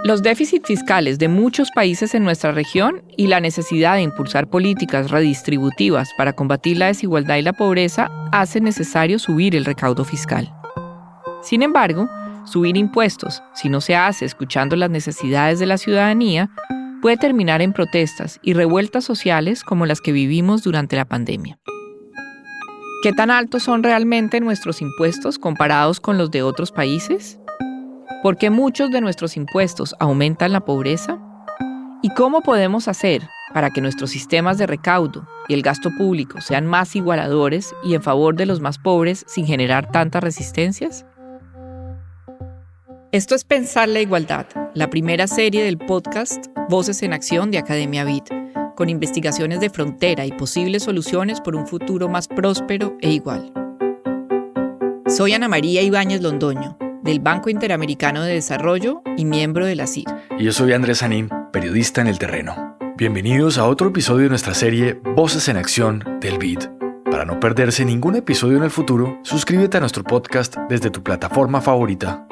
Los déficits fiscales de muchos países en nuestra región y la necesidad de impulsar políticas redistributivas para combatir la desigualdad y la pobreza hacen necesario subir el recaudo fiscal. Sin embargo, subir impuestos, si no se hace escuchando las necesidades de la ciudadanía, puede terminar en protestas y revueltas sociales como las que vivimos durante la pandemia. ¿Qué tan altos son realmente nuestros impuestos comparados con los de otros países? ¿Por qué muchos de nuestros impuestos aumentan la pobreza? ¿Y cómo podemos hacer para que nuestros sistemas de recaudo y el gasto público sean más igualadores y en favor de los más pobres sin generar tantas resistencias? Esto es Pensar la Igualdad, la primera serie del podcast Voces en Acción de Academia BID, con investigaciones de frontera y posibles soluciones por un futuro más próspero e igual. Soy Ana María Ibáñez Londoño, del Banco Interamericano de Desarrollo y miembro de la CIR. Y yo soy Andrés Sanín, periodista en el terreno. Bienvenidos a otro episodio de nuestra serie Voces en Acción del BID. Para no perderse ningún episodio en el futuro, suscríbete a nuestro podcast desde tu plataforma favorita.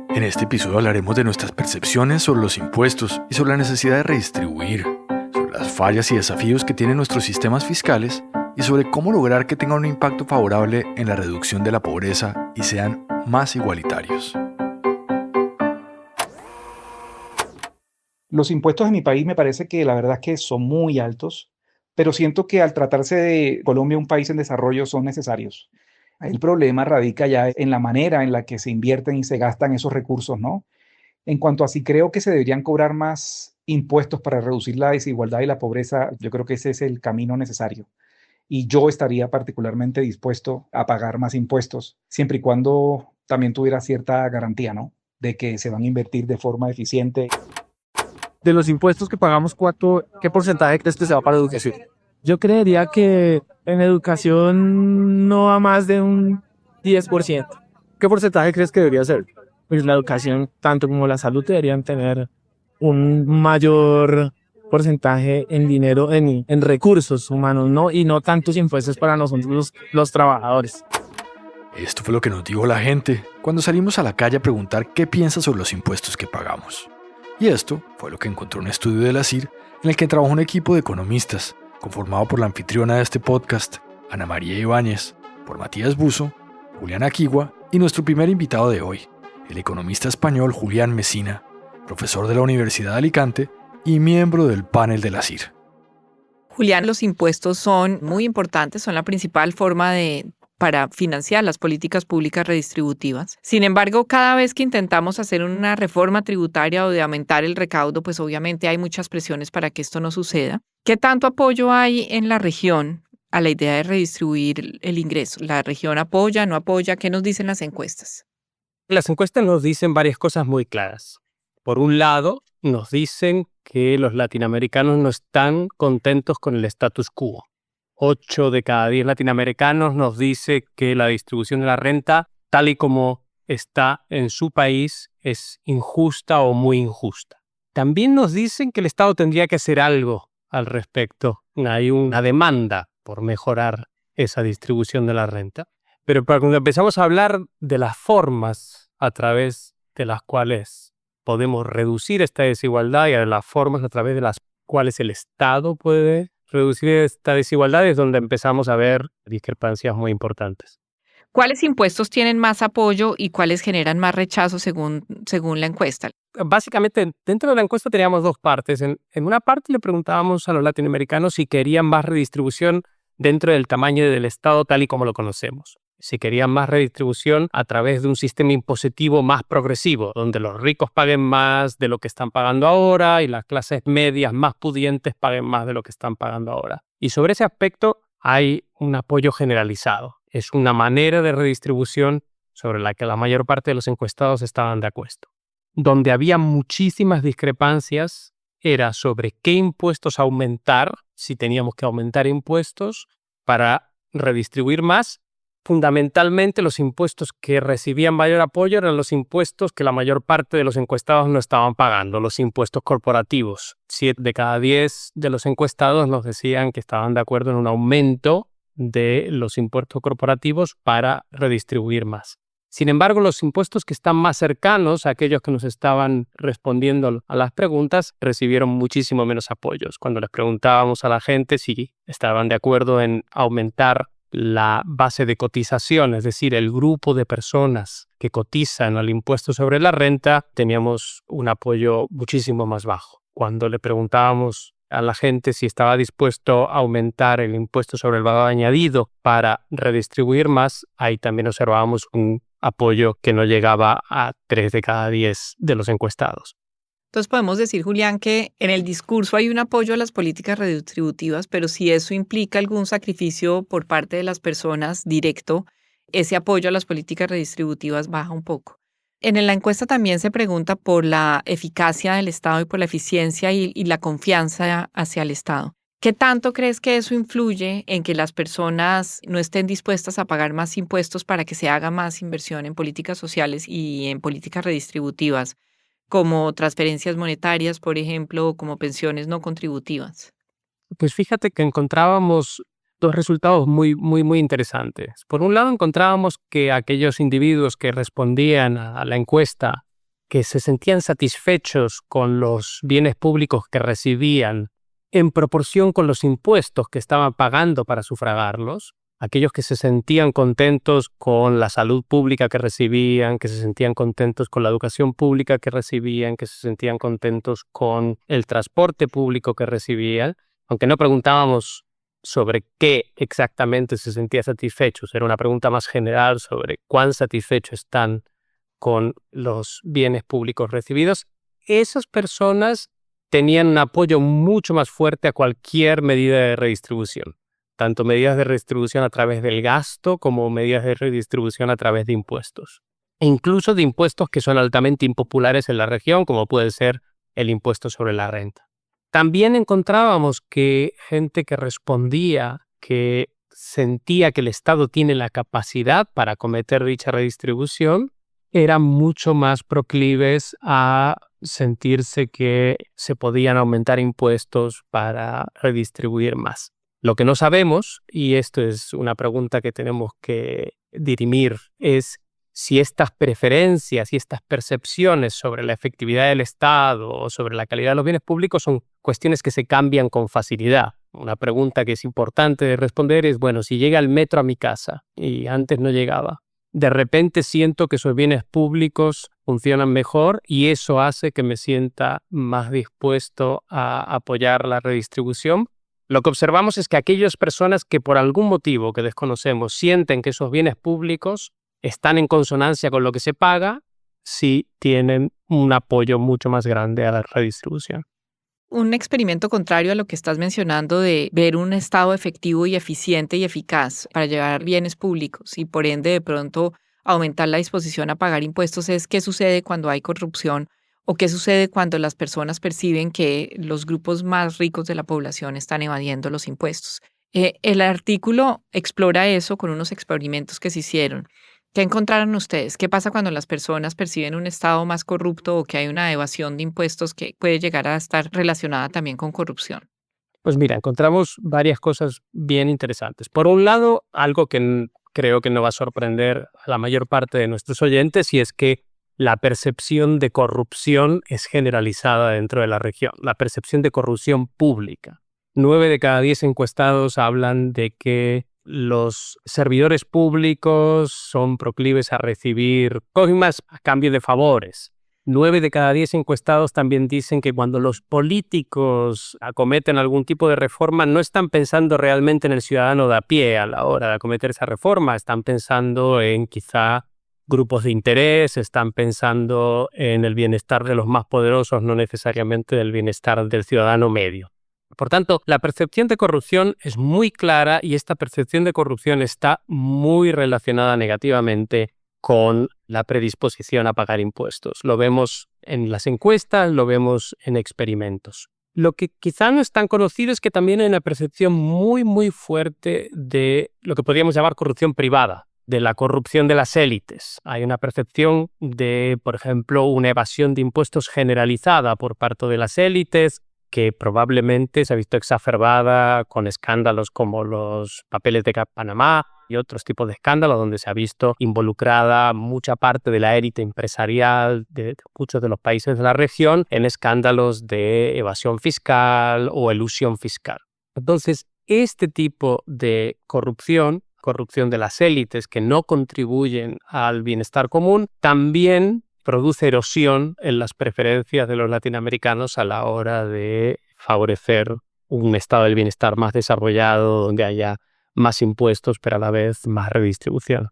En este episodio hablaremos de nuestras percepciones sobre los impuestos y sobre la necesidad de redistribuir, sobre las fallas y desafíos que tienen nuestros sistemas fiscales y sobre cómo lograr que tengan un impacto favorable en la reducción de la pobreza y sean más igualitarios. Los impuestos en mi país me parece que la verdad es que son muy altos, pero siento que al tratarse de Colombia, un país en desarrollo, son necesarios. El problema radica ya en la manera en la que se invierten y se gastan esos recursos, ¿no? En cuanto a si creo que se deberían cobrar más impuestos para reducir la desigualdad y la pobreza, yo creo que ese es el camino necesario. Y yo estaría particularmente dispuesto a pagar más impuestos, siempre y cuando también tuviera cierta garantía, ¿no? De que se van a invertir de forma eficiente. De los impuestos que pagamos, ¿qué porcentaje crees que se va para educación? Yo creería que en educación no va más de un 10%. ¿Qué porcentaje crees que debería ser? Pues la educación, tanto como la salud, deberían tener un mayor porcentaje en dinero, en recursos humanos, ¿no? Y no tantos impuestos para nosotros los trabajadores. Esto fue lo que nos dijo la gente cuando salimos a la calle a preguntar qué piensa sobre los impuestos que pagamos. Y esto fue lo que encontró un estudio de la CIR en el que trabajó un equipo de economistas conformado por la anfitriona de este podcast, Ana María Ibáñez, por Matías Buzo, Julián Aquigua y nuestro primer invitado de hoy, el economista español Julián Mesina, profesor de la Universidad de Alicante y miembro del panel de la CIR. Julián, los impuestos son muy importantes, son la principal forma para financiar las políticas públicas redistributivas. Sin embargo, cada vez que intentamos hacer una reforma tributaria o de aumentar el recaudo, pues obviamente hay muchas presiones para que esto no suceda. ¿Qué tanto apoyo hay en la región a la idea de redistribuir el ingreso? ¿La región apoya, no apoya? ¿Qué nos dicen las encuestas? Las encuestas nos dicen varias cosas muy claras. Por un lado, nos dicen que los latinoamericanos no están contentos con el status quo. 8 de cada 10 latinoamericanos nos dice que la distribución de la renta, tal y como está en su país, es injusta o muy injusta. También nos dicen que el Estado tendría que hacer algo al respecto. Hay una demanda por mejorar esa distribución de la renta. Pero cuando empezamos a hablar de las formas a través de las cuales podemos reducir esta desigualdad y de las formas a través de las cuales el Estado puede reducir esta desigualdad, es donde empezamos a ver discrepancias muy importantes. ¿Cuáles impuestos tienen más apoyo y cuáles generan más rechazo según la encuesta? Básicamente, dentro de la encuesta teníamos dos partes. En una parte le preguntábamos a los latinoamericanos si querían más redistribución dentro del tamaño del Estado tal y como lo conocemos. Si querían más redistribución a través de un sistema impositivo más progresivo, donde los ricos paguen más de lo que están pagando ahora y las clases medias más pudientes paguen más de lo que están pagando ahora. Y sobre ese aspecto hay un apoyo generalizado. Es una manera de redistribución sobre la que la mayor parte de los encuestados estaban de acuerdo. Donde había muchísimas discrepancias era sobre qué impuestos aumentar, si teníamos que aumentar impuestos para redistribuir más. Fundamentalmente, los impuestos que recibían mayor apoyo eran los impuestos que la mayor parte de los encuestados no estaban pagando, los impuestos corporativos. 7 de cada 10 de los encuestados nos decían que estaban de acuerdo en un aumento de los impuestos corporativos para redistribuir más. Sin embargo, los impuestos que están más cercanos a aquellos que nos estaban respondiendo a las preguntas recibieron muchísimo menos apoyos. Cuando les preguntábamos a la gente si estaban de acuerdo en aumentar la base de cotización, es decir, el grupo de personas que cotizan al impuesto sobre la renta, teníamos un apoyo muchísimo más bajo. Cuando le preguntábamos a la gente si estaba dispuesto a aumentar el impuesto sobre el valor añadido para redistribuir más, ahí también observábamos un apoyo que no llegaba a 3 de cada 10 de los encuestados. Entonces podemos decir, Julián, que en el discurso hay un apoyo a las políticas redistributivas, pero si eso implica algún sacrificio por parte de las personas directo, ese apoyo a las políticas redistributivas baja un poco. En la encuesta también se pregunta por la eficacia del Estado y por la eficiencia y la confianza hacia el Estado. ¿Qué tanto crees que eso influye en que las personas no estén dispuestas a pagar más impuestos para que se haga más inversión en políticas sociales y en políticas redistributivas, como transferencias monetarias, por ejemplo, o como pensiones no contributivas? Pues fíjate que encontrábamos dos resultados muy interesantes. Por un lado, encontrábamos que aquellos individuos que respondían a la encuesta, que se sentían satisfechos con los bienes públicos que recibían en proporción con los impuestos que estaban pagando para sufragarlos, aquellos que se sentían contentos con la salud pública que recibían, que se sentían contentos con la educación pública que recibían, que se sentían contentos con el transporte público que recibían, aunque no preguntábamos sobre qué exactamente se sentía satisfechos, era una pregunta más general sobre cuán satisfechos están con los bienes públicos recibidos. Esas personas tenían un apoyo mucho más fuerte a cualquier medida de redistribución, tanto medidas de redistribución a través del gasto como medidas de redistribución a través de impuestos. E incluso de impuestos que son altamente impopulares en la región, como puede ser el impuesto sobre la renta. También encontrábamos que gente que respondía que sentía que el Estado tiene la capacidad para acometer dicha redistribución, eran mucho más proclives a sentirse que se podían aumentar impuestos para redistribuir más. Lo que no sabemos, y esto es una pregunta que tenemos que dirimir, es si estas preferencias y estas percepciones sobre la efectividad del Estado o sobre la calidad de los bienes públicos son cuestiones que se cambian con facilidad. Una pregunta que es importante de responder es, bueno, si llega el metro a mi casa y antes no llegaba, de repente siento que esos bienes públicos funcionan mejor y eso hace que me sienta más dispuesto a apoyar la redistribución. Lo que observamos es que aquellas personas que por algún motivo que desconocemos sienten que esos bienes públicos están en consonancia con lo que se paga, sí tienen un apoyo mucho más grande a la redistribución. Un experimento contrario a lo que estás mencionando de ver un Estado efectivo y eficiente y eficaz para llevar bienes públicos y por ende de pronto aumentar la disposición a pagar impuestos es qué sucede cuando hay corrupción o qué sucede cuando las personas perciben que los grupos más ricos de la población están evadiendo los impuestos. El artículo explora eso con unos experimentos que se hicieron. ¿Qué encontraron ustedes? ¿Qué pasa cuando las personas perciben un Estado más corrupto o que hay una evasión de impuestos que puede llegar a estar relacionada también con corrupción? Pues mira, encontramos varias cosas bien interesantes. Por un lado, algo que creo que no va a sorprender a la mayor parte de nuestros oyentes, y es que la percepción de corrupción es generalizada dentro de la región, la percepción de corrupción pública. 9 de cada 10 encuestados hablan de que los servidores públicos son proclives a recibir coimas a cambio de favores. 9 de cada 10 encuestados también dicen que cuando los políticos acometen algún tipo de reforma no están pensando realmente en el ciudadano de a pie a la hora de acometer esa reforma, están pensando en quizá grupos de interés, están pensando en el bienestar de los más poderosos, no necesariamente del bienestar del ciudadano medio. Por tanto, la percepción de corrupción es muy clara y esta percepción de corrupción está muy relacionada negativamente con la predisposición a pagar impuestos. Lo vemos en las encuestas, lo vemos en experimentos. Lo que quizá no es tan conocido es que también hay una percepción muy fuerte de lo que podríamos llamar corrupción privada, de la corrupción de las élites. Hay una percepción de, por ejemplo, una evasión de impuestos generalizada por parte de las élites, que probablemente se ha visto exacerbada con escándalos como los papeles de Panamá y otros tipos de escándalos donde se ha visto involucrada mucha parte de la élite empresarial de muchos de los países de la región en escándalos de evasión fiscal o elusión fiscal. Entonces, este tipo de corrupción de las élites que no contribuyen al bienestar común, también produce erosión en las preferencias de los latinoamericanos a la hora de favorecer un estado del bienestar más desarrollado, donde haya más impuestos, pero a la vez más redistribución.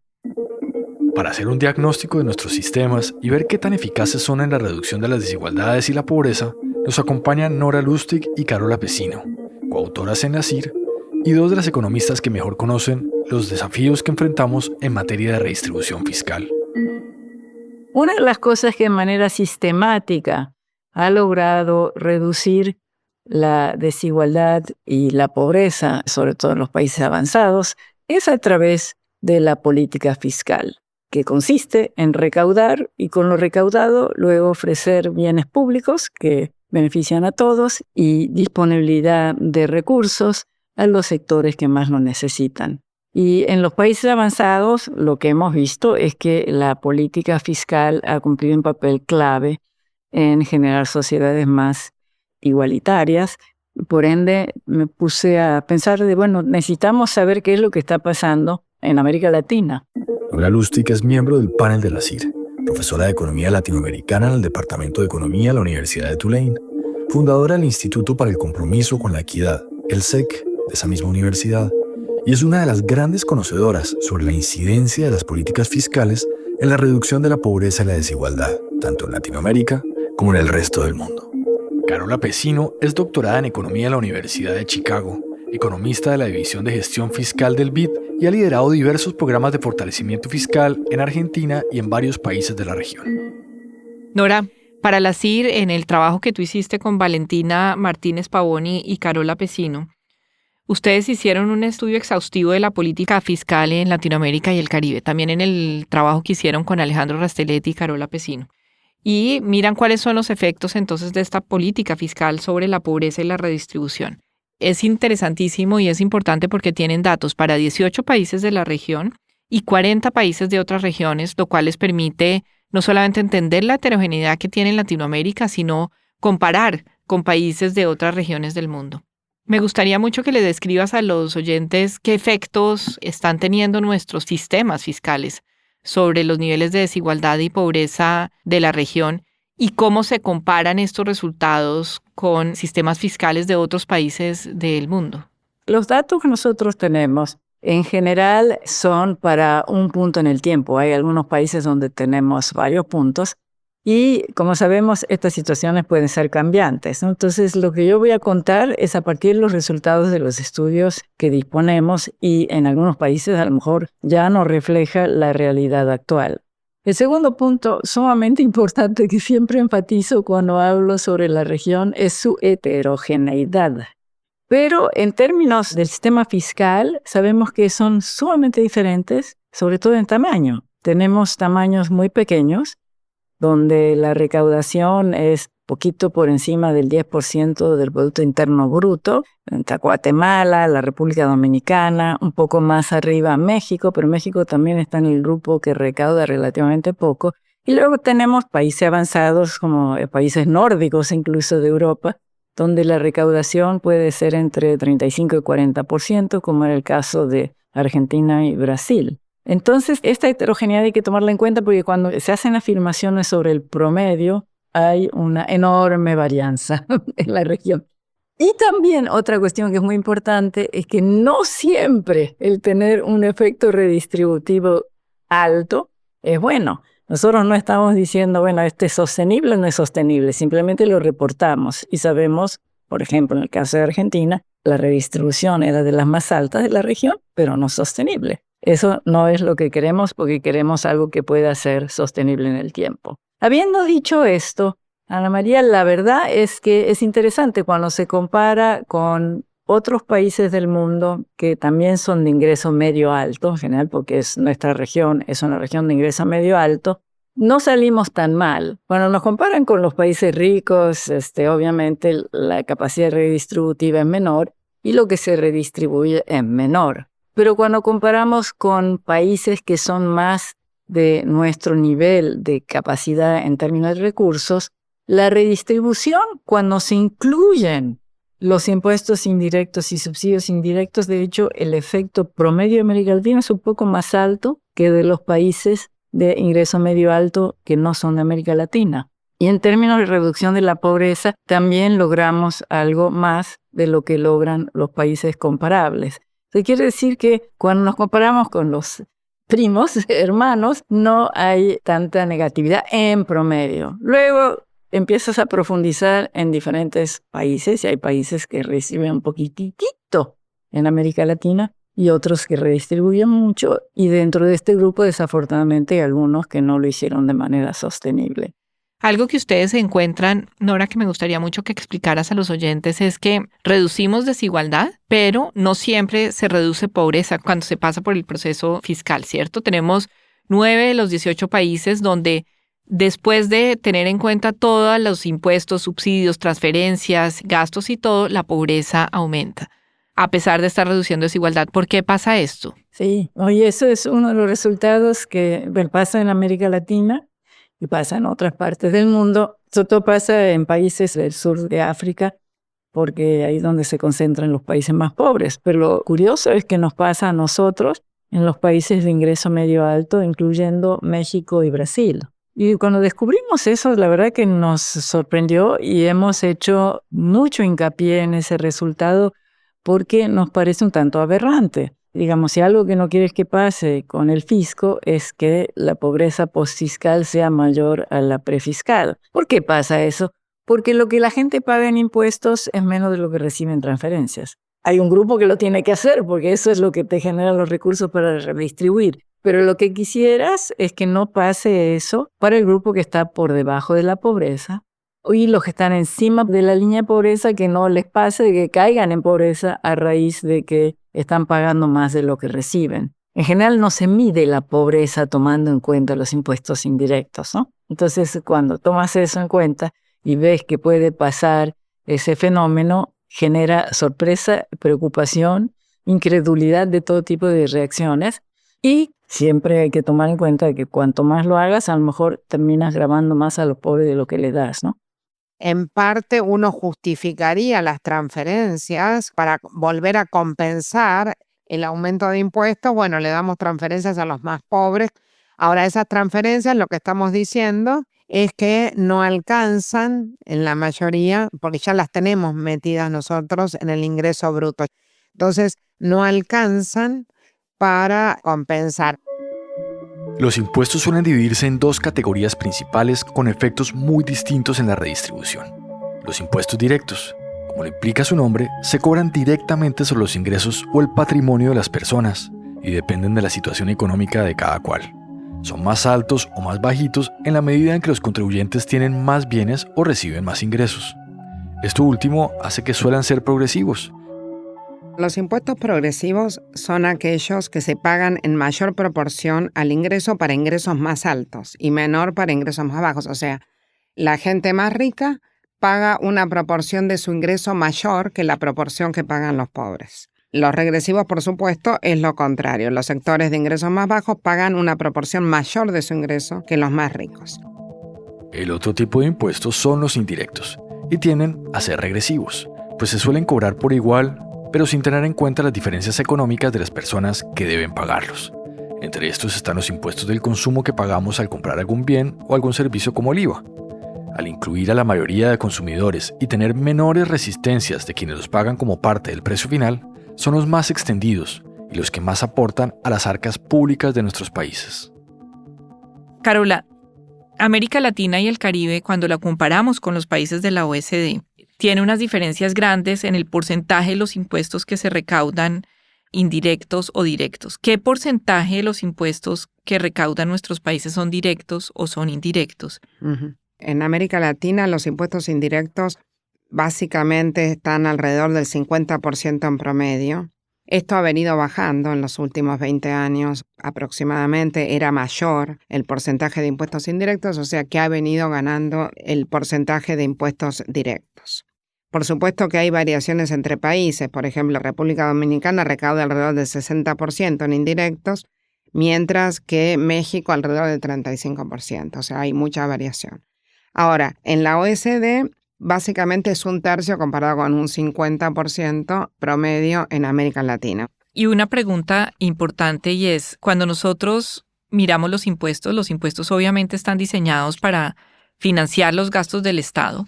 Para hacer un diagnóstico de nuestros sistemas y ver qué tan eficaces son en la reducción de las desigualdades y la pobreza, nos acompañan Nora Lustig y Carola Pecino, coautoras en la CIR y dos de las economistas que mejor conocen los desafíos que enfrentamos en materia de redistribución fiscal. Una de las cosas que de manera sistemática ha logrado reducir la desigualdad y la pobreza, sobre todo en los países avanzados, es a través de la política fiscal, que consiste en recaudar y con lo recaudado luego ofrecer bienes públicos que benefician a todos y disponibilidad de recursos a los sectores que más lo necesitan. Y en los países avanzados lo que hemos visto es que la política fiscal ha cumplido un papel clave en generar sociedades más igualitarias. Por ende, me puse a pensar necesitamos saber qué es lo que está pasando en América Latina. Nora Lustig es miembro del panel de la CIR, profesora de Economía Latinoamericana en el Departamento de Economía de la Universidad de Tulane, fundadora del Instituto para el Compromiso con la Equidad, el SEC, de esa misma universidad, y es una de las grandes conocedoras sobre la incidencia de las políticas fiscales en la reducción de la pobreza y la desigualdad, tanto en Latinoamérica como en el resto del mundo. Carola Pecino es doctorada en Economía en la Universidad de Chicago, economista de la División de Gestión Fiscal del BID y ha liderado diversos programas de fortalecimiento fiscal en Argentina y en varios países de la región. Nora, para la CIR, en el trabajo que tú hiciste con Valentina Martínez Pavoni y Carola Pecino, ustedes hicieron un estudio exhaustivo de la política fiscal en Latinoamérica y el Caribe, también en el trabajo que hicieron con Alejandro Rastelletti y Carola Pecino. Y miran cuáles son los efectos entonces de esta política fiscal sobre la pobreza y la redistribución. Es interesantísimo y es importante porque tienen datos para 18 países de la región y 40 países de otras regiones, lo cual les permite no solamente entender la heterogeneidad que tiene Latinoamérica, sino comparar con países de otras regiones del mundo. Me gustaría mucho que le describas a los oyentes qué efectos están teniendo nuestros sistemas fiscales sobre los niveles de desigualdad y pobreza de la región y cómo se comparan estos resultados con sistemas fiscales de otros países del mundo. Los datos que nosotros tenemos en general son para un punto en el tiempo. Hay algunos países donde tenemos varios puntos y, como sabemos, estas situaciones pueden ser cambiantes, ¿no? Entonces, lo que yo voy a contar es a partir de los resultados de los estudios que disponemos y en algunos países a lo mejor ya no refleja la realidad actual. El segundo punto sumamente importante que siempre enfatizo cuando hablo sobre la región es su heterogeneidad. Pero en términos del sistema fiscal, sabemos que son sumamente diferentes, sobre todo en tamaño. Tenemos tamaños muy pequeños, donde la recaudación es poquito por encima del 10% del Producto Interno Bruto. Entre Guatemala, la República Dominicana, un poco más arriba México, pero México también está en el grupo que recauda relativamente poco. Y luego tenemos países avanzados como países nórdicos, incluso de Europa, donde la recaudación puede ser entre 35 y 40%, como era el caso de Argentina y Brasil. Entonces, esta heterogeneidad hay que tomarla en cuenta porque cuando se hacen afirmaciones sobre el promedio, hay una enorme varianza en la región. Y también otra cuestión que es muy importante es que no siempre el tener un efecto redistributivo alto es bueno. Nosotros no estamos diciendo, este es sostenible o no es sostenible, simplemente lo reportamos y sabemos, por ejemplo, en el caso de Argentina, la redistribución era de las más altas de la región, pero no sostenible. Eso no es lo que queremos porque queremos algo que pueda ser sostenible en el tiempo. Habiendo dicho esto, Ana María, la verdad es que es interesante cuando se compara con otros países del mundo que también son de ingreso medio alto, en general porque nuestra región es una región de ingreso medio alto, no salimos tan mal. Cuando nos comparan con los países ricos, obviamente la capacidad redistributiva es menor y lo que se redistribuye es menor. Pero cuando comparamos con países que son más de nuestro nivel de capacidad en términos de recursos, la redistribución, cuando se incluyen los impuestos indirectos y subsidios indirectos, de hecho, el efecto promedio de América Latina es un poco más alto que de los países de ingreso medio alto que no son de América Latina. Y en términos de reducción de la pobreza, también logramos algo más de lo que logran los países comparables. Eso quiere decir que cuando nos comparamos con los primos, hermanos, no hay tanta negatividad en promedio. Luego empiezas a profundizar en diferentes países y hay países que reciben un poquitito en América Latina y otros que redistribuyen mucho, y dentro de este grupo desafortunadamente hay algunos que no lo hicieron de manera sostenible. Algo que ustedes encuentran, Nora, que me gustaría mucho que explicaras a los oyentes, es que reducimos desigualdad, pero no siempre se reduce pobreza cuando se pasa por el proceso fiscal, ¿cierto? Tenemos 9 de los 18 países donde después de tener en cuenta todos los impuestos, subsidios, transferencias, gastos y todo, la pobreza aumenta, a pesar de estar reduciendo desigualdad. ¿Por qué pasa esto? Sí, oye, eso es uno de los resultados que pasa en América Latina y pasa en otras partes del mundo. Sobre todo pasa en países del sur de África, porque ahí es donde se concentran los países más pobres. Pero lo curioso es que nos pasa a nosotros en los países de ingreso medio alto, incluyendo México y Brasil. Y cuando descubrimos eso, la verdad que nos sorprendió y hemos hecho mucho hincapié en ese resultado porque nos parece un tanto aberrante. Digamos, si algo que no quieres que pase con el fisco es que la pobreza postfiscal sea mayor a la prefiscal. ¿Por qué pasa eso? Porque lo que la gente paga en impuestos es menos de lo que recibe en transferencias. Hay un grupo que lo tiene que hacer porque eso es lo que te genera los recursos para redistribuir. Pero lo que quisieras es que no pase eso para el grupo que está por debajo de la pobreza y los que están encima de la línea de pobreza, que no les pase de que caigan en pobreza a raíz de que están pagando más de lo que reciben. En general no se mide la pobreza tomando en cuenta los impuestos indirectos, ¿no? Entonces, cuando tomas eso en cuenta y ves que puede pasar ese fenómeno, genera sorpresa, preocupación, incredulidad de todo tipo de reacciones. Y siempre hay que tomar en cuenta que cuanto más lo hagas, a lo mejor terminas grabando más a los pobres de lo que le das, ¿no? En parte uno justificaría las transferencias para volver a compensar el aumento de impuestos. Bueno, le damos transferencias a los más pobres. Ahora, esas transferencias, lo que estamos diciendo es que no alcanzan en la mayoría, porque ya las tenemos metidas nosotros en el ingreso bruto. Entonces, no alcanzan para compensar. Los impuestos suelen dividirse en dos categorías principales con efectos muy distintos en la redistribución. Los impuestos directos, como lo implica su nombre, se cobran directamente sobre los ingresos o el patrimonio de las personas y dependen de la situación económica de cada cual. Son más altos o más bajitos en la medida en que los contribuyentes tienen más bienes o reciben más ingresos. Esto último hace que suelan ser progresivos. Los impuestos progresivos son aquellos que se pagan en mayor proporción al ingreso para ingresos más altos y menor para ingresos más bajos. O sea, la gente más rica paga una proporción de su ingreso mayor que la proporción que pagan los pobres. Los regresivos, por supuesto, es lo contrario. Los sectores de ingresos más bajos pagan una proporción mayor de su ingreso que los más ricos. El otro tipo de impuestos son los indirectos y tienden a ser regresivos, pues se suelen cobrar por igual, pero sin tener en cuenta las diferencias económicas de las personas que deben pagarlos. Entre estos están los impuestos del consumo que pagamos al comprar algún bien o algún servicio como el IVA. Al incluir a la mayoría de consumidores y tener menores resistencias de quienes los pagan como parte del precio final, son los más extendidos y los que más aportan a las arcas públicas de nuestros países. Carola, América Latina y el Caribe, cuando la comparamos con los países de la OECD, tiene unas diferencias grandes en el porcentaje de los impuestos que se recaudan indirectos o directos. ¿Qué porcentaje de los impuestos que recaudan nuestros países son directos o son indirectos? En América Latina los impuestos indirectos básicamente están alrededor del 50% en promedio. Esto ha venido bajando en los últimos 20 años aproximadamente. Era mayor el porcentaje de impuestos indirectos, o sea que ha venido ganando el porcentaje de impuestos directos. Por supuesto que hay variaciones entre países. Por ejemplo, República Dominicana recauda alrededor del 60% en indirectos, mientras que México alrededor del 35%. O sea, hay mucha variación. Ahora, en la OECD, básicamente es un tercio comparado con un 50% promedio en América Latina. Y una pregunta importante y es, cuando nosotros miramos los impuestos obviamente están diseñados para financiar los gastos del Estado,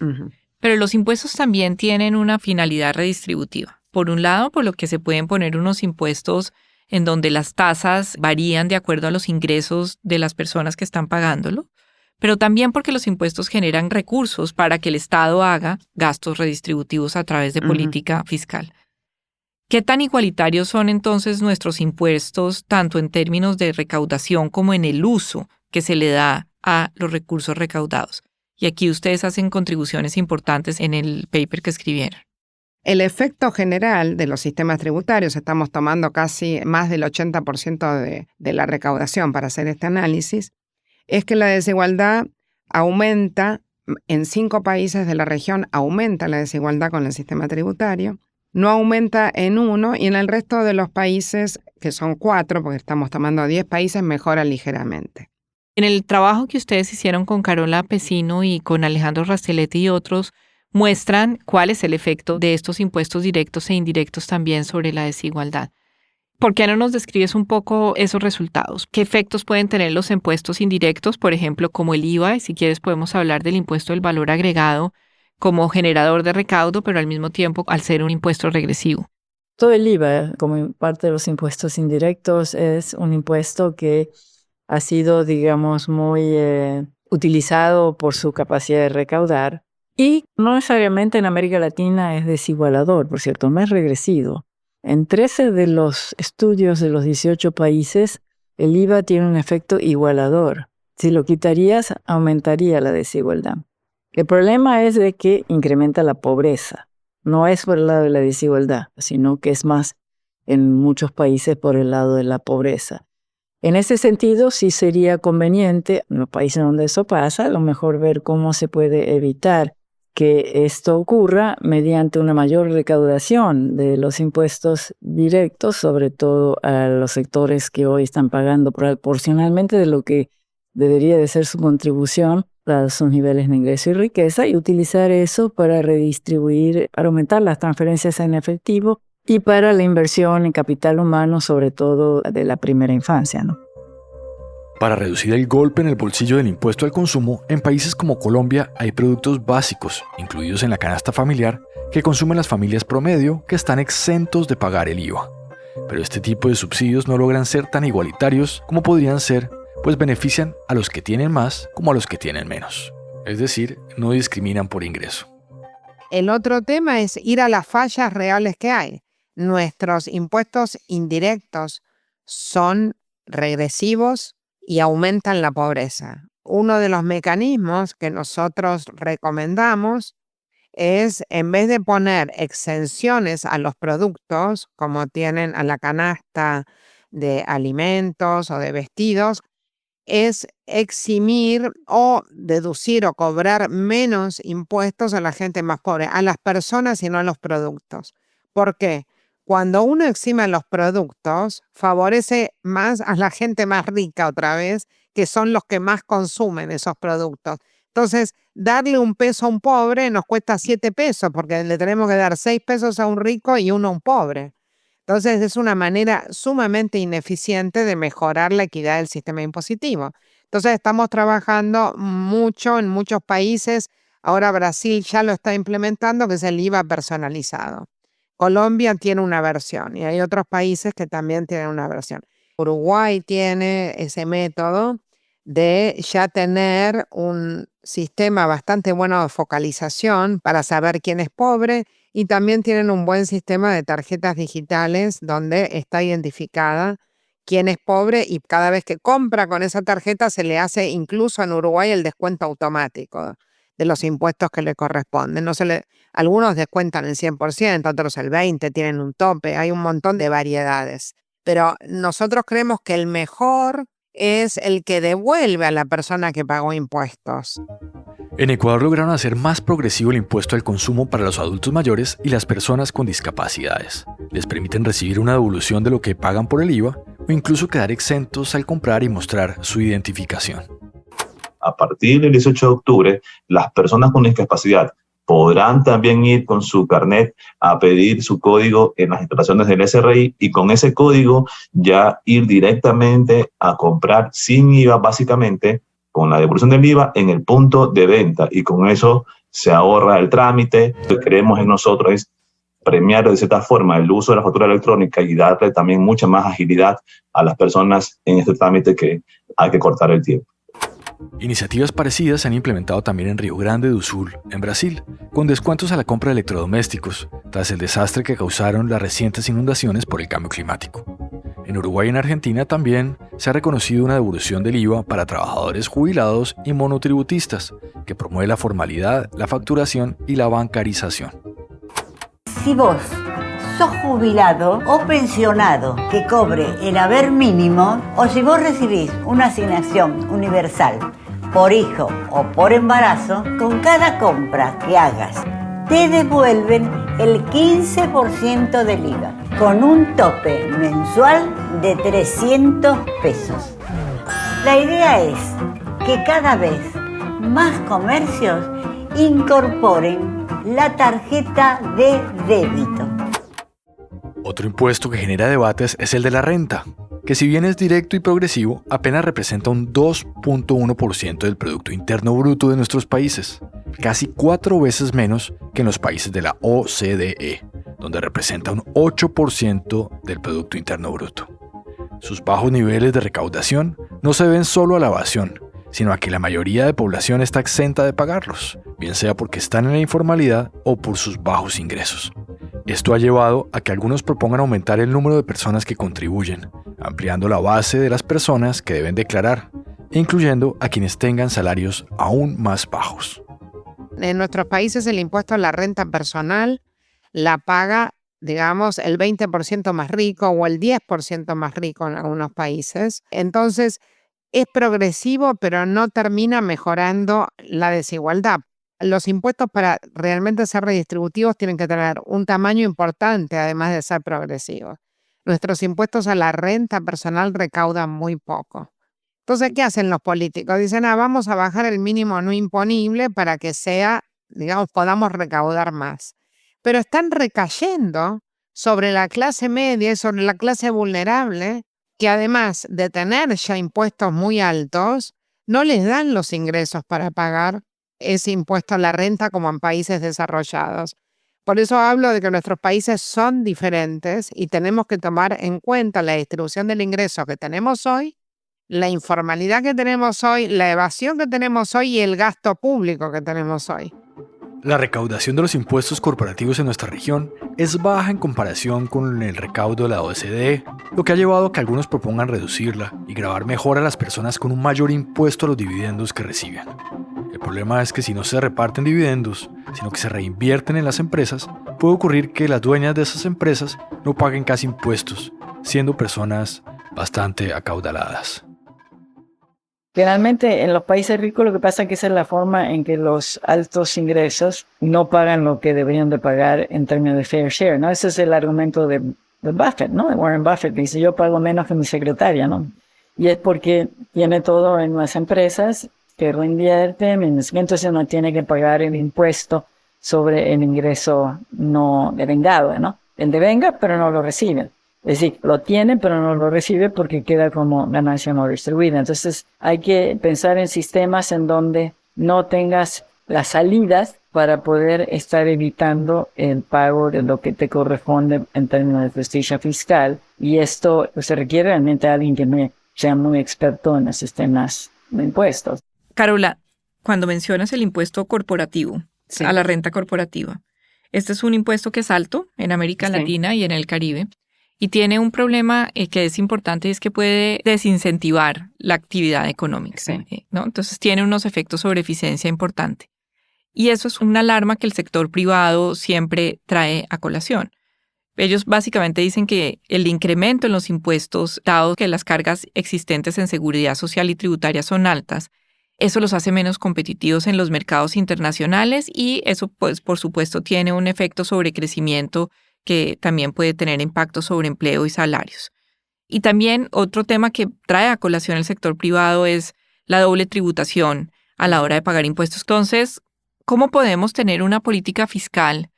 pero los impuestos también tienen una finalidad redistributiva. Por un lado, por lo que se pueden poner unos impuestos en donde las tasas varían de acuerdo a los ingresos de las personas que están pagándolo, pero también porque los impuestos generan recursos para que el Estado haga gastos redistributivos a través de política fiscal. ¿Qué tan igualitarios son entonces nuestros impuestos, tanto en términos de recaudación como en el uso que se le da a los recursos recaudados? Y aquí ustedes hacen contribuciones importantes en el paper que escribieron. El efecto general de los sistemas tributarios, estamos tomando casi más del 80% de la recaudación para hacer este análisis, es que la desigualdad aumenta. En 5 países de la región aumenta la desigualdad con el sistema tributario, no aumenta en uno y en el resto de los países, que son 4, porque estamos tomando 10 países, mejora ligeramente. En el trabajo que ustedes hicieron con Carola Pesino y con Alejandro Rastelletti y otros, muestran cuál es el efecto de estos impuestos directos e indirectos también sobre la desigualdad. ¿Por qué no nos describes un poco esos resultados? ¿Qué efectos pueden tener los impuestos indirectos, por ejemplo, como el IVA? Y si quieres podemos hablar del impuesto del valor agregado como generador de recaudo, pero al mismo tiempo al ser un impuesto regresivo. Todo el IVA, como parte de los impuestos indirectos, es un impuesto que ha sido, digamos, muy utilizado por su capacidad de recaudar y no necesariamente en América Latina es desigualador, por cierto, no es regresivo. En 13 de los estudios de los 18 países, el IVA tiene un efecto igualador. Si lo quitarías, aumentaría la desigualdad. El problema es de que incrementa la pobreza. No es por el lado de la desigualdad, sino que es más en muchos países por el lado de la pobreza. En ese sentido, sí sería conveniente, en los países donde eso pasa, a lo mejor ver cómo se puede evitar que esto ocurra mediante una mayor recaudación de los impuestos directos, sobre todo a los sectores que hoy están pagando proporcionalmente de lo que debería de ser su contribución a sus niveles de ingreso y riqueza, y utilizar eso para redistribuir, para aumentar las transferencias en efectivo y para la inversión en capital humano, sobre todo de la primera infancia, ¿no? Para reducir el golpe en el bolsillo del impuesto al consumo, en países como Colombia hay productos básicos, incluidos en la canasta familiar, que consumen las familias promedio que están exentos de pagar el IVA. Pero este tipo de subsidios no logran ser tan igualitarios como podrían ser, pues benefician a los que tienen más como a los que tienen menos. Es decir, no discriminan por ingreso. El otro tema es ir a las fallas reales que hay. Nuestros impuestos indirectos son regresivos y aumentan la pobreza. Uno de los mecanismos que nosotros recomendamos es, en vez de poner exenciones a los productos, como tienen a la canasta de alimentos o de vestidos, es eximir o deducir o cobrar menos impuestos a la gente más pobre, a las personas y no a los productos. ¿Por qué? Cuando uno exime a los productos, favorece más a la gente más rica otra vez, que son los que más consumen esos productos. Entonces, darle un peso a un pobre nos cuesta 7 pesos, porque le tenemos que dar 6 pesos a un rico y 1 a un pobre. Entonces, es una manera sumamente ineficiente de mejorar la equidad del sistema impositivo. Entonces, estamos trabajando mucho en muchos países. Ahora Brasil ya lo está implementando, que es el IVA personalizado. Colombia tiene una versión y hay otros países que también tienen una versión. Uruguay tiene ese método de ya tener un sistema bastante bueno de focalización para saber quién es pobre, y también tienen un buen sistema de tarjetas digitales donde está identificada quién es pobre, y cada vez que compra con esa tarjeta se le hace incluso en Uruguay el descuento automático de los impuestos que le corresponden. Algunos descuentan el 100%, otros el 20%, tienen un tope, hay un montón de variedades. Pero nosotros creemos que el mejor es el que devuelve a la persona que pagó impuestos. En Ecuador lograron hacer más progresivo el impuesto al consumo para los adultos mayores y las personas con discapacidades. Les permiten recibir una devolución de lo que pagan por el IVA o incluso quedar exentos al comprar y mostrar su identificación. A partir del 18 de octubre, las personas con discapacidad podrán también ir con su carnet a pedir su código en las instalaciones del SRI y con ese código ya ir directamente a comprar sin IVA, básicamente, con la devolución del IVA en el punto de venta, y con eso se ahorra el trámite. Lo que queremos en nosotros es premiar de cierta forma el uso de la factura electrónica y darle también mucha más agilidad a las personas en este trámite que hay que cortar el tiempo. Iniciativas parecidas se han implementado también en Rio Grande do Sul, en Brasil, con descuentos a la compra de electrodomésticos, tras el desastre que causaron las recientes inundaciones por el cambio climático. En Uruguay y en Argentina también se ha reconocido una devolución del IVA para trabajadores jubilados y monotributistas, que promueve la formalidad, la facturación y la bancarización. Si vos sos jubilado o pensionado que cobre el haber mínimo, o si vos recibís una asignación universal por hijo o por embarazo, con cada compra que hagas te devuelven el 15% del IVA, con un tope mensual de 300 pesos. La idea es que cada vez más comercios incorporen la tarjeta de débito. Otro impuesto que genera debates es el de la renta, que si bien es directo y progresivo, apenas representa un 2.1% del Producto Interno Bruto de nuestros países, casi 4 veces menos que en los países de la OCDE, donde representa un 8% del Producto Interno Bruto. Sus bajos niveles de recaudación no se deben solo a la evasión, sino a que la mayoría de población está exenta de pagarlos, bien sea porque están en la informalidad o por sus bajos ingresos. Esto ha llevado a que algunos propongan aumentar el número de personas que contribuyen, ampliando la base de las personas que deben declarar, e incluyendo a quienes tengan salarios aún más bajos. En nuestros países el impuesto a la renta personal la paga, digamos, el 20% más rico o el 10% más rico en algunos países. Entonces, es progresivo, pero no termina mejorando la desigualdad. Los impuestos para realmente ser redistributivos tienen que tener un tamaño importante, además de ser progresivos. Nuestros impuestos a la renta personal recaudan muy poco. Entonces, ¿qué hacen los políticos? Dicen, vamos a bajar el mínimo no imponible para que sea, digamos, podamos recaudar más. Pero están recayendo sobre la clase media y sobre la clase vulnerable, que además de tener ya impuestos muy altos, no les dan los ingresos para pagar ese impuesto a la renta como en países desarrollados. Por eso hablo de que nuestros países son diferentes y tenemos que tomar en cuenta la distribución del ingreso que tenemos hoy, la informalidad que tenemos hoy, la evasión que tenemos hoy y el gasto público que tenemos hoy. La recaudación de los impuestos corporativos en nuestra región es baja en comparación con el recaudo de la OCDE, lo que ha llevado a que algunos propongan reducirla y gravar mejor a las personas con un mayor impuesto a los dividendos que reciben. El problema es que si no se reparten dividendos, sino que se reinvierten en las empresas, puede ocurrir que las dueñas de esas empresas no paguen casi impuestos, siendo personas bastante acaudaladas. Generalmente en los países ricos lo que pasa es que esa es la forma en que los altos ingresos no pagan lo que deberían de pagar en términos de fair share, ¿no? Ese es el argumento de Buffett, ¿no? De Warren Buffett, que dice, yo pago menos que mi secretaria, ¿no? Y es porque tiene todo en las empresas que reinvierten, entonces no tiene que pagar el impuesto sobre el ingreso no devengado, ¿no? El devenga, pero no lo recibe. Es decir, lo tiene, pero no lo recibe porque queda como ganancia no distribuida. Entonces, hay que pensar en sistemas en donde no tengas las salidas para poder estar evitando el pago de lo que te corresponde en términos de justicia fiscal. Y esto pues, se requiere realmente de alguien que sea muy experto en los sistemas de impuestos. Carola, cuando mencionas el impuesto corporativo, sí, a la renta corporativa, este es un impuesto que es alto en América Latina y en el Caribe. Y tiene un problema que es importante, y es que puede desincentivar la actividad económica, ¿no? Entonces tiene unos efectos sobre eficiencia importante. Y eso es una alarma que el sector privado siempre trae a colación. Ellos básicamente dicen que el incremento en los impuestos, dado que las cargas existentes en seguridad social y tributaria son altas, eso los hace menos competitivos en los mercados internacionales y eso, pues, por supuesto, tiene un efecto sobre crecimiento que también puede tener impacto sobre empleo y salarios. Y también otro tema que trae a colación el sector privado es la doble tributación a la hora de pagar impuestos. Entonces, ¿cómo podemos tener una política fiscal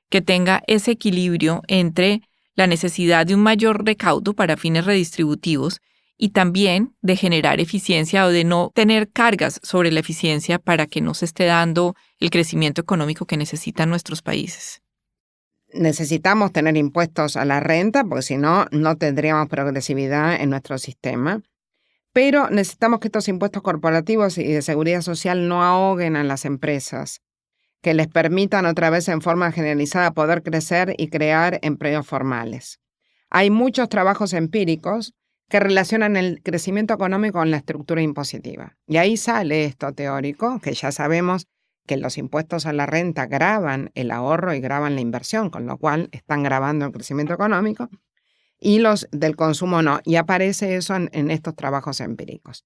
que tenga ese equilibrio entre la necesidad de un mayor recaudo para fines redistributivos y también de generar eficiencia o de no tener cargas sobre la eficiencia para que no se esté dando el crecimiento económico que necesitan nuestros países? Necesitamos tener impuestos a la renta, porque si no, no tendríamos progresividad en nuestro sistema. Pero necesitamos que estos impuestos corporativos y de seguridad social no ahoguen a las empresas, que les permitan otra vez en forma generalizada poder crecer y crear empleos formales. Hay muchos trabajos empíricos que relacionan el crecimiento económico con la estructura impositiva. Y ahí sale esto teórico, que ya sabemos que los impuestos a la renta gravan el ahorro y gravan la inversión, con lo cual están gravando el crecimiento económico, y los del consumo no. Y aparece eso en estos trabajos empíricos.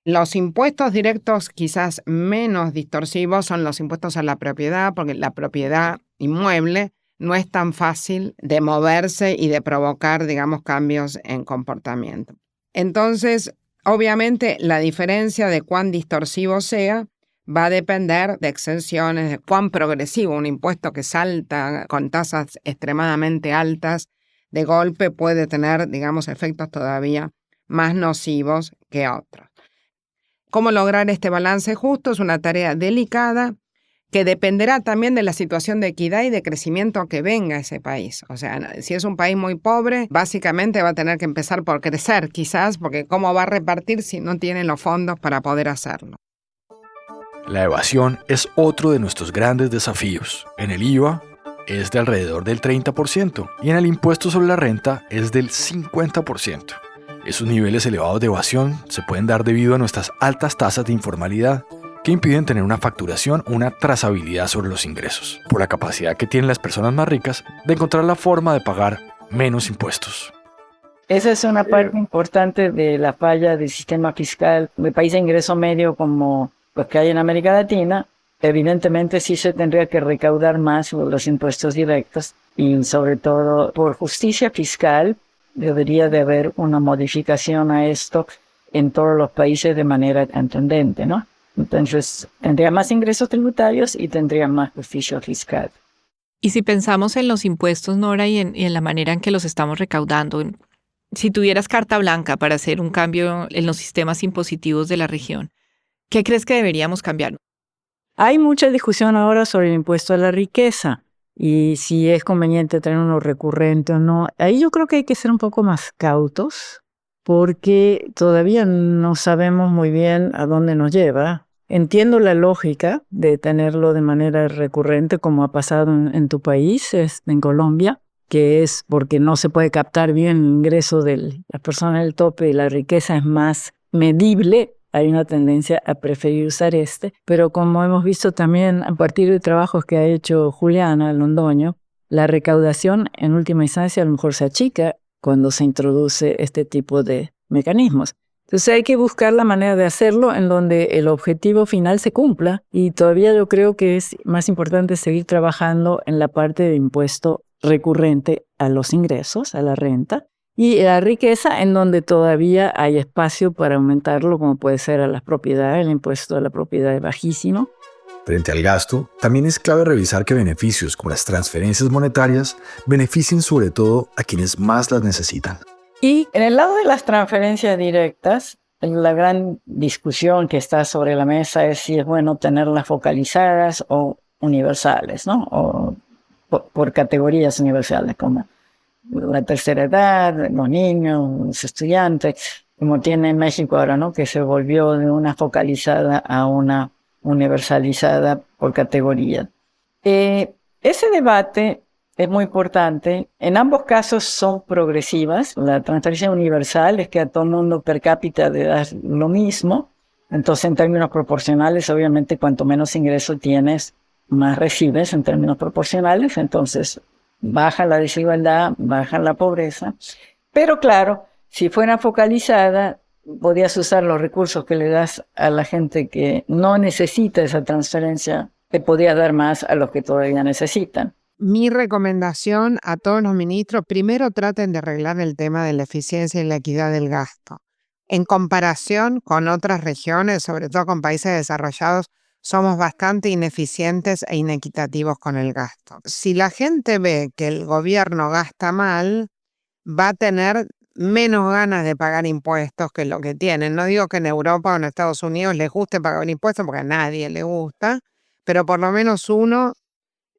Los impuestos directos quizás menos distorsivos son los impuestos a la propiedad, porque la propiedad inmueble no es tan fácil de moverse y de provocar, digamos, cambios en comportamiento. Entonces, obviamente, la diferencia de cuán distorsivo sea va a depender de exenciones, de cuán progresivo. Un impuesto que salta con tasas extremadamente altas de golpe puede tener, digamos, efectos todavía más nocivos que otros. ¿Cómo lograr este balance justo? Es una tarea delicada que dependerá también de la situación de equidad y de crecimiento que venga a ese país. O sea, si es un país muy pobre, básicamente va a tener que empezar por crecer, quizás, porque ¿cómo va a repartir si no tiene los fondos para poder hacerlo? La evasión es otro de nuestros grandes desafíos. En el IVA es de alrededor del 30% y en el impuesto sobre la renta es del 50%. Esos niveles elevados de evasión se pueden dar debido a nuestras altas tasas de informalidad, que impiden tener una facturación o una trazabilidad sobre los ingresos, por la capacidad que tienen las personas más ricas de encontrar la forma de pagar menos impuestos. Esa es una parte importante de la falla del sistema fiscal de países de ingreso medio como los que hay en América Latina. Evidentemente sí se tendría que recaudar más los impuestos directos y sobre todo por justicia fiscal debería de haber una modificación a esto en todos los países de manera tendente, ¿no? Entonces, tendría más ingresos tributarios y tendría más justicia fiscal. Y si pensamos en los impuestos, Nora, y en la manera en que los estamos recaudando, si tuvieras carta blanca para hacer un cambio en los sistemas impositivos de la región, ¿qué crees que deberíamos cambiar? Hay mucha discusión ahora sobre el impuesto a la riqueza y si es conveniente tener uno recurrente o no. Ahí yo creo que hay que ser un poco más cautos, porque todavía no sabemos muy bien a dónde nos lleva. Entiendo la lógica de tenerlo de manera recurrente, como ha pasado en tu país, en Colombia, que es porque no se puede captar bien el ingreso de la persona del tope y la riqueza es más medible. Hay una tendencia a preferir usar pero como hemos visto también a partir de trabajos que ha hecho Juliana Londoño, la recaudación en última instancia a lo mejor se achica cuando se introduce este tipo de mecanismos. Entonces hay que buscar la manera de hacerlo en donde el objetivo final se cumpla y todavía yo creo que es más importante seguir trabajando en la parte de impuesto recurrente a los ingresos, a la renta, y la riqueza en donde todavía hay espacio para aumentarlo, como puede ser a las propiedades. El impuesto a la propiedad es bajísimo. Frente al gasto, también es clave revisar que beneficios como las transferencias monetarias beneficien sobre todo a quienes más las necesitan. Y en el lado de las transferencias directas, la gran discusión que está sobre la mesa es si es bueno tenerlas focalizadas o universales, ¿no? O por categorías universales, como la tercera edad, los niños, los estudiantes, como tiene México ahora, ¿no? Que se volvió de una focalizada a una universalizada por categoría. Ese debate es muy importante. En ambos casos son progresivas. La transferencia universal es que a todo el mundo per cápita le das lo mismo. Entonces, en términos proporcionales, obviamente, cuanto menos ingreso tienes, más recibes en términos proporcionales. Entonces, baja la desigualdad, baja la pobreza. Pero claro, si fuera focalizada, podrías usar los recursos que le das a la gente que no necesita esa transferencia, que podría dar más a los que todavía necesitan. Mi recomendación a todos los ministros, primero traten de arreglar el tema de la eficiencia y la equidad del gasto. En comparación con otras regiones, sobre todo con países desarrollados, somos bastante ineficientes e inequitativos con el gasto. Si la gente ve que el gobierno gasta mal, va a tener menos ganas de pagar impuestos que lo que tienen. No digo que en Europa o en Estados Unidos les guste pagar impuestos, porque a nadie le gusta, pero por lo menos uno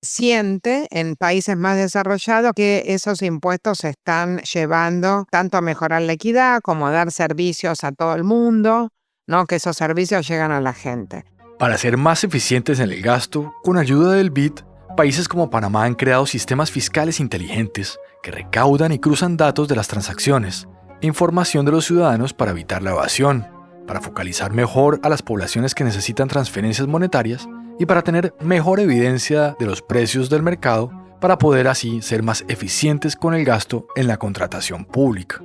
siente en países más desarrollados que esos impuestos se están llevando tanto a mejorar la equidad como a dar servicios a todo el mundo, ¿no? Que esos servicios llegan a la gente. Para ser más eficientes en el gasto, con ayuda del BID, países como Panamá han creado sistemas fiscales inteligentes que recaudan y cruzan datos de las transacciones e información de los ciudadanos para evitar la evasión, para focalizar mejor a las poblaciones que necesitan transferencias monetarias y para tener mejor evidencia de los precios del mercado para poder así ser más eficientes con el gasto en la contratación pública.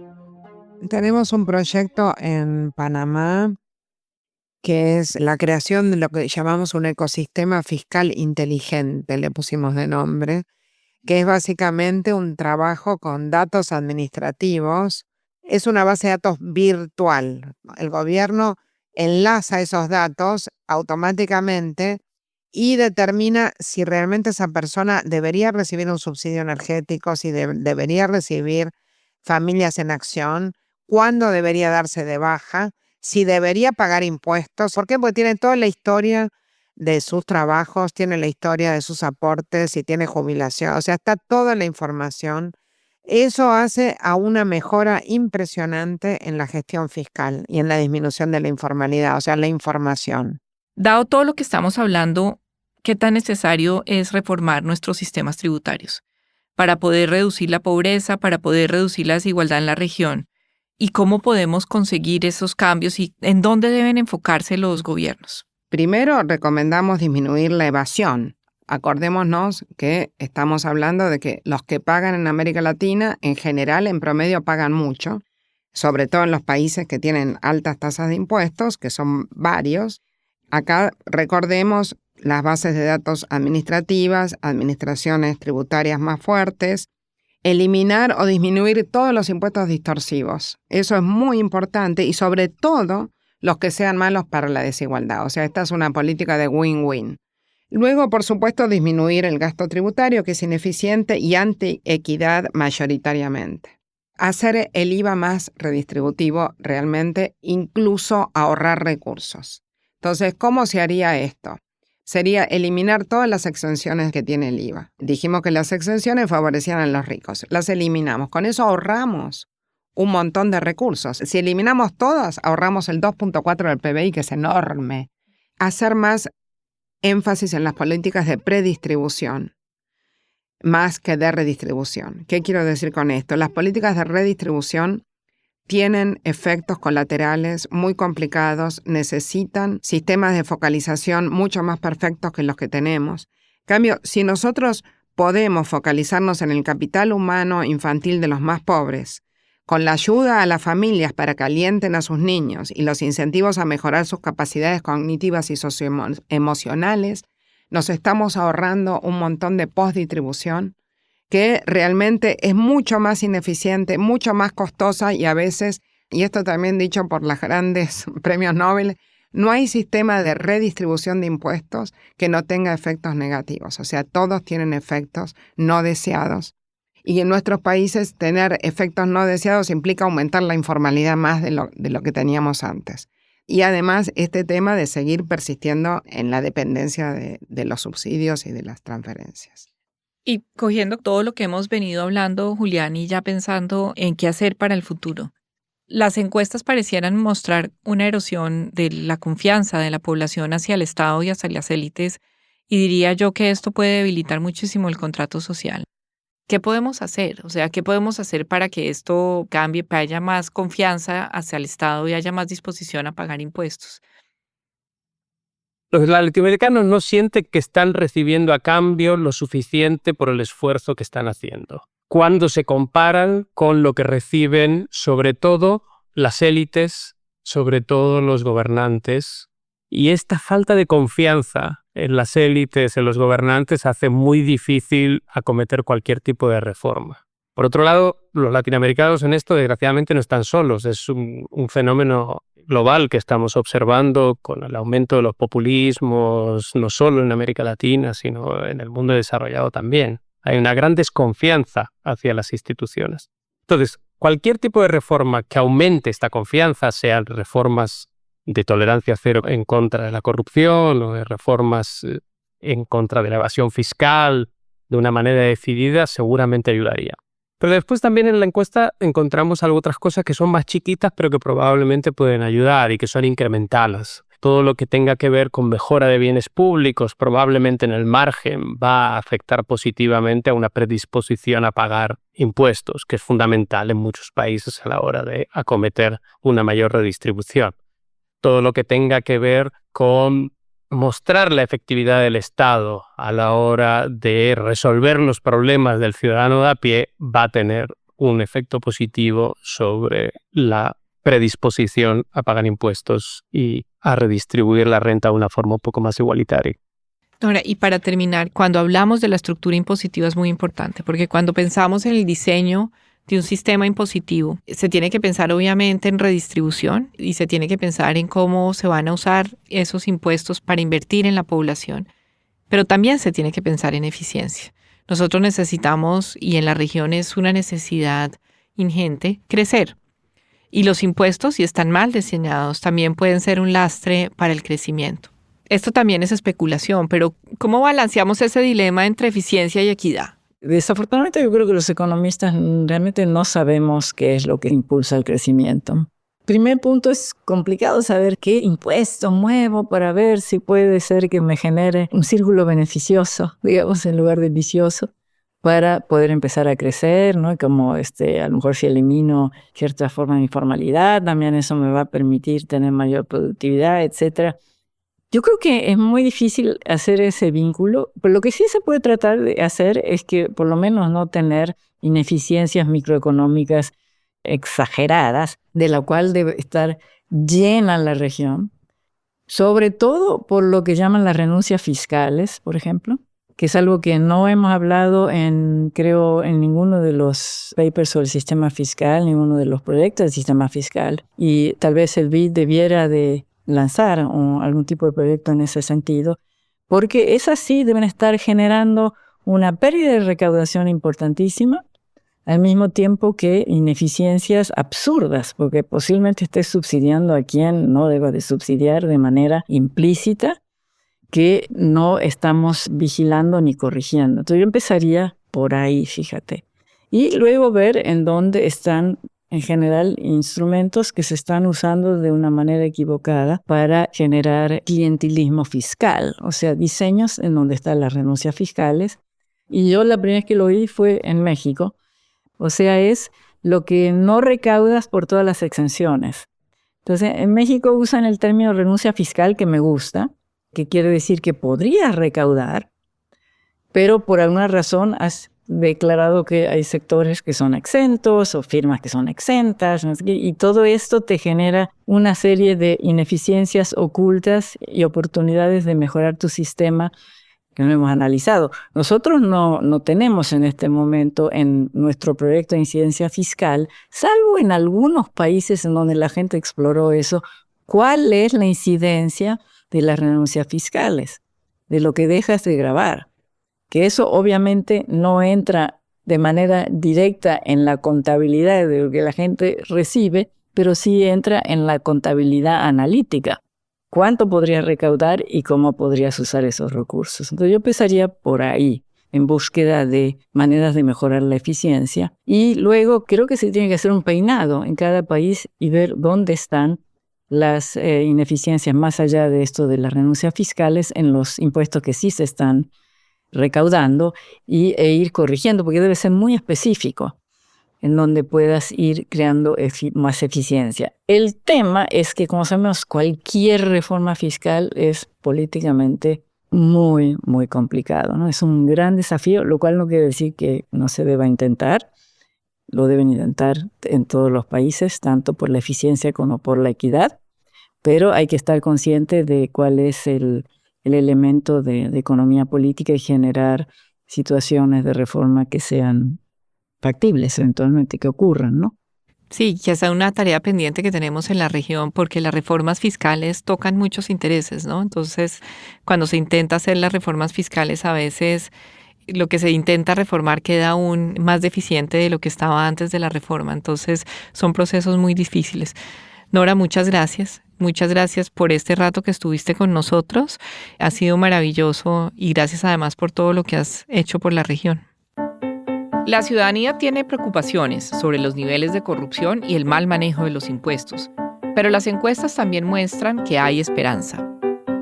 Tenemos un proyecto en Panamá que es la creación de lo que llamamos un ecosistema fiscal inteligente, le pusimos de nombre, que es básicamente un trabajo con datos administrativos. Es una base de datos virtual. El gobierno enlaza esos datos automáticamente y determina si realmente esa persona debería recibir un subsidio energético, si debería recibir familias en acción, cuándo debería darse de baja, si debería pagar impuestos. ¿Por qué? Porque tiene toda la historia de sus trabajos, tiene la historia de sus aportes, si tiene jubilación, o sea, está toda la información. Eso hace a una mejora impresionante en la gestión fiscal y en la disminución de la informalidad, o sea, la información. Dado todo lo que estamos hablando, ¿qué tan necesario es reformar nuestros sistemas tributarios para poder reducir la pobreza, para poder reducir la desigualdad en la región? ¿Y cómo podemos conseguir esos cambios y en dónde deben enfocarse los gobiernos? Primero, recomendamos disminuir la evasión. Acordémonos que estamos hablando de que los que pagan en América Latina, en general, en promedio, pagan mucho, sobre todo en los países que tienen altas tasas de impuestos, que son varios. Acá recordemos las bases de datos administrativas, administraciones tributarias más fuertes, eliminar o disminuir todos los impuestos distorsivos. Eso es muy importante y sobre todo los que sean malos para la desigualdad. O sea, esta es una política de win-win. Luego, por supuesto, disminuir el gasto tributario, que es ineficiente y anti-equidad mayoritariamente. Hacer el IVA más redistributivo realmente, incluso ahorrar recursos. Entonces, ¿cómo se haría esto? Sería eliminar todas las exenciones que tiene el IVA. Dijimos que las exenciones favorecían a los ricos. Las eliminamos. Con eso ahorramos un montón de recursos. Si eliminamos todas, ahorramos el 2.4 del PBI, que es enorme. Hacer más énfasis en las políticas de predistribución, más que de redistribución. ¿Qué quiero decir con esto? Las políticas de redistribución tienen efectos colaterales muy complicados, necesitan sistemas de focalización mucho más perfectos que los que tenemos. En cambio, si nosotros podemos focalizarnos en el capital humano infantil de los más pobres, con la ayuda a las familias para que alienten a sus niños y los incentivos a mejorar sus capacidades cognitivas y socioemocionales, nos estamos ahorrando un montón de postdistribución que realmente es mucho más ineficiente, mucho más costosa y a veces, y esto también dicho por los grandes premios Nobel, no hay sistema de redistribución de impuestos que no tenga efectos negativos. O sea, todos tienen efectos no deseados. Y en nuestros países tener efectos no deseados implica aumentar la informalidad más de lo que teníamos antes. Y además este tema de seguir persistiendo en la dependencia de los subsidios y de las transferencias. Y cogiendo todo lo que hemos venido hablando, Julián, y ya pensando en qué hacer para el futuro. Las encuestas parecieran mostrar una erosión de la confianza de la población hacia el Estado y hacia las élites, y diría yo que esto puede debilitar muchísimo el contrato social. ¿Qué podemos hacer? O sea, ¿qué podemos hacer para que esto cambie, para que haya más confianza hacia el Estado y haya más disposición a pagar impuestos? Los latinoamericanos no sienten que están recibiendo a cambio lo suficiente por el esfuerzo que están haciendo, cuando se comparan con lo que reciben sobre todo las élites, sobre todo los gobernantes. Y esta falta de confianza en las élites, en los gobernantes, hace muy difícil acometer cualquier tipo de reforma. Por otro lado, los latinoamericanos en esto desgraciadamente no están solos. Es un fenómeno global que estamos observando con el aumento de los populismos, no solo en América Latina, sino en el mundo desarrollado también. Hay una gran desconfianza hacia las instituciones. Entonces, cualquier tipo de reforma que aumente esta confianza, sean reformas de tolerancia cero en contra de la corrupción o de reformas en contra de la evasión fiscal de una manera decidida, seguramente ayudaría. Pero después también en la encuesta encontramos otras cosas que son más chiquitas, pero que probablemente pueden ayudar y que son incrementales. Todo lo que tenga que ver con mejora de bienes públicos, probablemente en el margen va a afectar positivamente a una predisposición a pagar impuestos, que es fundamental en muchos países a la hora de acometer una mayor redistribución. Todo lo que tenga que ver con mostrar la efectividad del Estado a la hora de resolver los problemas del ciudadano de a pie va a tener un efecto positivo sobre la predisposición a pagar impuestos y a redistribuir la renta de una forma un poco más igualitaria. Ahora, y para terminar, cuando hablamos de la estructura impositiva es muy importante, porque cuando pensamos en el diseño de un sistema impositivo, se tiene que pensar obviamente en redistribución y se tiene que pensar en cómo se van a usar esos impuestos para invertir en la población, pero también se tiene que pensar en eficiencia. Nosotros necesitamos, y en la región es una necesidad ingente, crecer. Y los impuestos, si están mal diseñados, también pueden ser un lastre para el crecimiento. Esto también es especulación, pero ¿cómo balanceamos ese dilema entre eficiencia y equidad? Desafortunadamente yo creo que los economistas realmente no sabemos qué es lo que impulsa el crecimiento. Primer punto, es complicado saber qué impuesto muevo para ver si puede ser que me genere un círculo beneficioso, digamos, en lugar de vicioso, para poder empezar a crecer, ¿no? Como a lo mejor si elimino cierta forma de informalidad, también eso me va a permitir tener mayor productividad, etcétera. Yo creo que es muy difícil hacer ese vínculo, pero lo que sí se puede tratar de hacer es que por lo menos no tener ineficiencias microeconómicas exageradas, de la cual debe estar llena la región, sobre todo por lo que llaman las renuncias fiscales, por ejemplo, que es algo que no hemos hablado creo, en ninguno de los papers sobre el sistema fiscal, ninguno de los proyectos del sistema fiscal, y tal vez el BID debiera de lanzar algún tipo de proyecto en ese sentido, porque esas sí deben estar generando una pérdida de recaudación importantísima, al mismo tiempo que ineficiencias absurdas, porque posiblemente esté subsidiando a quien no deba de subsidiar de manera implícita, que no estamos vigilando ni corrigiendo. Entonces yo empezaría por ahí, fíjate. Y luego ver en dónde están en general instrumentos que se están usando de una manera equivocada para generar clientelismo fiscal, o sea, diseños en donde están las renuncias fiscales. Y yo la primera vez que lo vi fue en México, o sea, es lo que no recaudas por todas las exenciones. Entonces, en México usan el término renuncia fiscal, que me gusta, que quiere decir que podrías recaudar, pero por alguna razón has declarado que hay sectores que son exentos o firmas que son exentas, no sé qué, y todo esto te genera una serie de ineficiencias ocultas y oportunidades de mejorar tu sistema que no hemos analizado. Nosotros no tenemos en este momento en nuestro proyecto de incidencia fiscal, salvo en algunos países en donde la gente exploró eso, cuál es la incidencia de las renuncias fiscales, de lo que dejas de gravar. Que eso obviamente no entra de manera directa en la contabilidad de lo que la gente recibe, pero sí entra en la contabilidad analítica. ¿Cuánto podrías recaudar y cómo podrías usar esos recursos? Entonces yo empezaría por ahí, en búsqueda de maneras de mejorar la eficiencia. Y luego creo que se tiene que hacer un peinado en cada país y ver dónde están las ineficiencias más allá de esto de las renuncias fiscales en los impuestos que sí se están recaudando e ir corrigiendo, porque debe ser muy específico. en donde puedas ir creando más eficiencia. El tema es que, como sabemos, cualquier reforma fiscal es políticamente muy, muy complicado, ¿no? Es un gran desafío, lo cual no quiere decir que no se deba intentar. Lo deben intentar en todos los países, tanto por la eficiencia como por la equidad, pero hay que estar consciente de cuál es el elemento de economía política y generar situaciones de reforma que sean factibles eventualmente, que ocurran, ¿no? Sí, que es una tarea pendiente que tenemos en la región porque las reformas fiscales tocan muchos intereses, ¿no? Entonces, cuando se intenta hacer las reformas fiscales, a veces lo que se intenta reformar queda aún más deficiente de lo que estaba antes de la reforma. Entonces, son procesos muy difíciles. Nora, muchas gracias. Muchas gracias por este rato que estuviste con nosotros. Ha sido maravilloso y gracias además por todo lo que has hecho por la región. La ciudadanía tiene preocupaciones sobre los niveles de corrupción y el mal manejo de los impuestos, pero las encuestas también muestran que hay esperanza.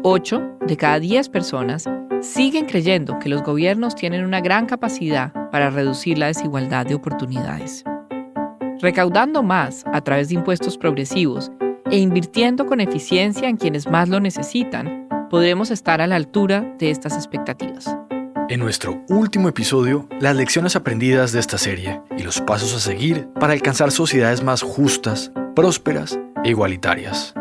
8 de cada 10 personas siguen creyendo que los gobiernos tienen una gran capacidad para reducir la desigualdad de oportunidades. Recaudando más a través de impuestos progresivos e invirtiendo con eficiencia en quienes más lo necesitan, podremos estar a la altura de estas expectativas. En nuestro último episodio, las lecciones aprendidas de esta serie y los pasos a seguir para alcanzar sociedades más justas, prósperas e igualitarias.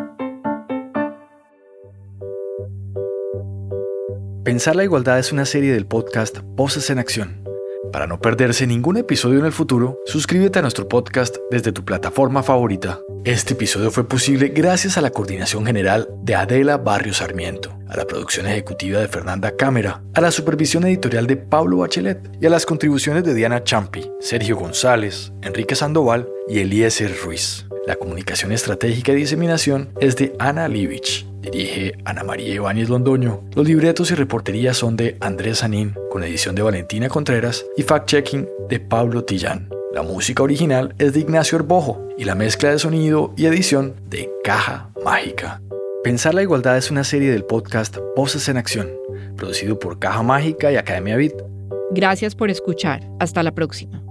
Pensar la igualdad es una serie del podcast Voces en Acción. Para no perderse ningún episodio en el futuro, suscríbete a nuestro podcast desde tu plataforma favorita. Este episodio fue posible gracias a la coordinación general de Adela Barrios Sarmiento, a la producción ejecutiva de Fernanda Cámara, a la supervisión editorial de Pablo Bachelet y a las contribuciones de Diana Champi, Sergio González, Enrique Sandoval y Eliezer Ruiz. La comunicación estratégica y diseminación es de Ana Livich. Dirige Ana María Ibáñez Londoño. Los libretos y reportería son de Andrés Sanín, con edición de Valentina Contreras y fact-checking de Pablo Tillán. La música original es de Ignacio Herbojo y la mezcla de sonido y edición de Caja Mágica. Pensar la igualdad es una serie del podcast Voces en Acción, producido por Caja Mágica y Academia Bit. Gracias por escuchar. Hasta la próxima.